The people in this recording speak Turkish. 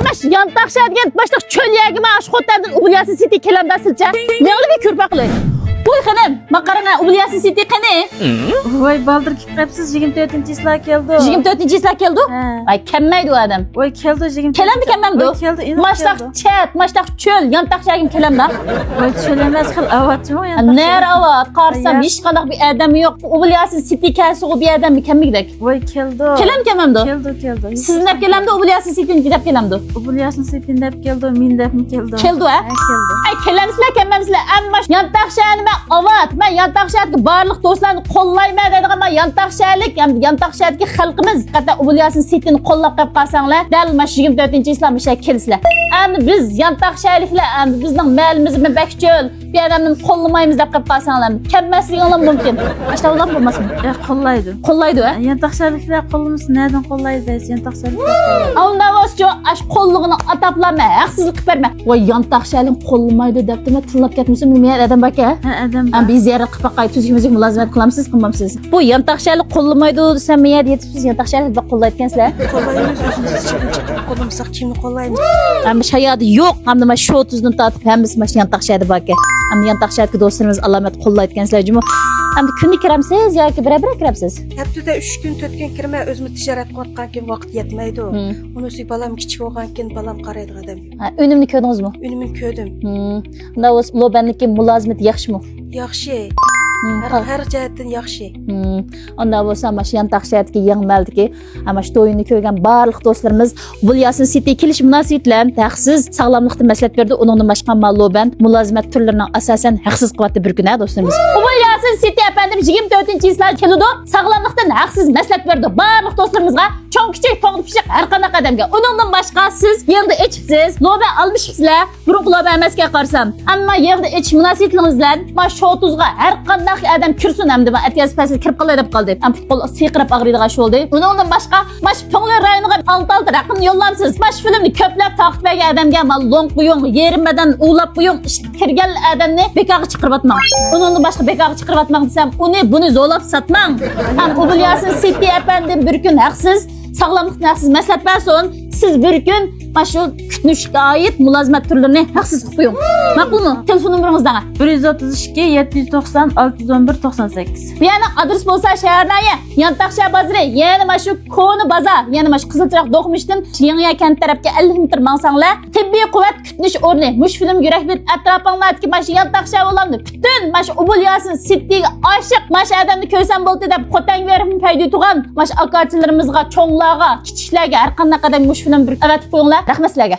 maş yantaqşa degan başlıq çöl yagima aş xotandan Ubulyasi City kelamda silcha. Ne'li bir ko'rpaqli. Voy xanım, maqarana Ubulyasi City qani? Voy baldır kitapsız 24 isla keldi. 24 isla keldi? Ay kelmaydi o adam. Voy keldi 24. Kelamdi kelmamdi. Voy keldi. Maşlaq chat, maşlaq çöl, yantaqşagim kelamda. Voy çöl emas xil avatçı ya. Ner avat, qarsam hech qanday bir adam yo'q. Ubulyasi City kelsa o bir adam kemmigdak. Voy keldi. Kelam kelmamdi. Keldi. Siz nap kelamdi Ubulyasi City'ni gidip kelamdi. Ubulyasi City'ni dep keldi, men dep mi keldi? Keldi ha? Keldi. Ay kelamsizlar, kelmamsizlar. Amma yantaqshani men avat, men yantaqshadagi barliq do'stlarni qo'llayman deydigan men yantaqshalik, yantaqshadagi xalqimiz qatta Ubulyasi City'ni qo'llab qolib qolsanglar, dal mana 24-islam ishga kelsizlar. Endi biz yantaqshaliklar, endi bizning malimizni bakchol, bir adamni qo'llamaymiz deb qolib qolsanglar, kelmasliginglar mumkin. Ashta ular bo'lmasmi? Qollaydi. Qo'llaydi ha? Yantaqshaliklar qo'limiz nereden qollaydi deysiz? Yantaqshaliklar. Onda voscho ash qo'llig'ini ataplama, haqsizlik qilib berma. Voy yantaqshalim qo'llamaydi debdi, men tillab ketmasam nima adam baka? Ha, adam. Ham biz ziyorat qilib qo'yay, tuzimizga mulozimat qilamsiz, qilmamsiz? Bu yantaqshalik qo'llamaydi desam, men yerda yetibsiz yantaqshalik deb qo'llayotgansizlar. Qollaymiz, o'zimiz chiqib qo'limizga kimni qollaymiz? Ham shayadi yo'q, hamda mana shu 30 ni tatib hammamiz mana yantaqshadi baka. Ham yantaqshadagi do'stlarimiz alomat qo'llayotgansizlar juma. Hamda kunni kiramsiz yoki bir-bir kiramsiz? Haftada 3 kun 4 kun kirmay o'zimiz tijorat qilayotgan keyin vaqt yetmaydi. Unisi balam kichik bo'lgan keyin balam qaraydi odam. Ha, unimni ko'rdingizmi? Unimni ko'rdim. Unda o'z lobanniki mulozimat yaxshimi? Yaxshi. Har jihatdan yaxshi. Onda bo'lsa mana shu yantaqshadagi yangi maldiki, mana shu to'yini ko'rgan barliq do'stlarimiz Ubulyasi City kelish munosabat bilan haqsiz sog'lomlikda maslahat berdi. Uningdan boshqa ma'lumot mulozimat turlarining asosan haqsiz qilyapti bir kun do'stlarimiz. Ubulyasi City efendim 24-islar keladi. Sog'lomlikdan haqsiz maslahat berdi barliq do'stlarimizga. Cho'ng kichik to'g'ri pishiq har qanday qadamga. Uningdan boshqa siz yerda ichibsiz, loba almishsizlar. Burun loba emasga qarsam. Ammo yerda ichish munosabatingiz bilan mana shu 30ga har qanday adam kirsin hamda men atiyaz pasga kirib qolay deb qoldi. Am qo'l siqirib ag'riydigan shu bo'ldi. Uningdan boshqa mash Ponglar rayoniga alt raqamni yo'llamsiz. Mash filmni ko'plab taqib bergan odamga mal long qo'ying, yerimmadan ulab qo'ying, kirgan odamni bekorga chiqarib atmang. Uningdan boshqa bekorga chiqarib atmang desam, uni buni zo'lab satmang. Ham Ubulyasi City efendim bir kun haqsiz sog'lomlikni haqsiz maslahat bersin. Siz bir kun mana shu kutishga oid mulozimat turlarini haqsiz qilib qo'ying. Ma'qulmi? Telefon nomeringizni 132 790 611 98. Bu yana adres bo'lsa shaharnaya Yantaqsha bozori, yana mana shu Koni bozor, yana mana shu Qizilchiroq Do'qmishdan Yangiya kent tarafga 50 metr mansanglar, tibbiy quvvat kutish o'rni, mush film yurakbet atrofinglardagi mana shu Yantaqsha olamni, butun mana shu Ubulyasi City'ga oshiq mana shu odamni ko'rsam bo'ldi deb qotang berib paydo turgan mana shu akachilarimizga, cho'nglarga, kichiklarga har qanday qadam mush film bir avatib qo'yinglar. Rahmat sizlarga.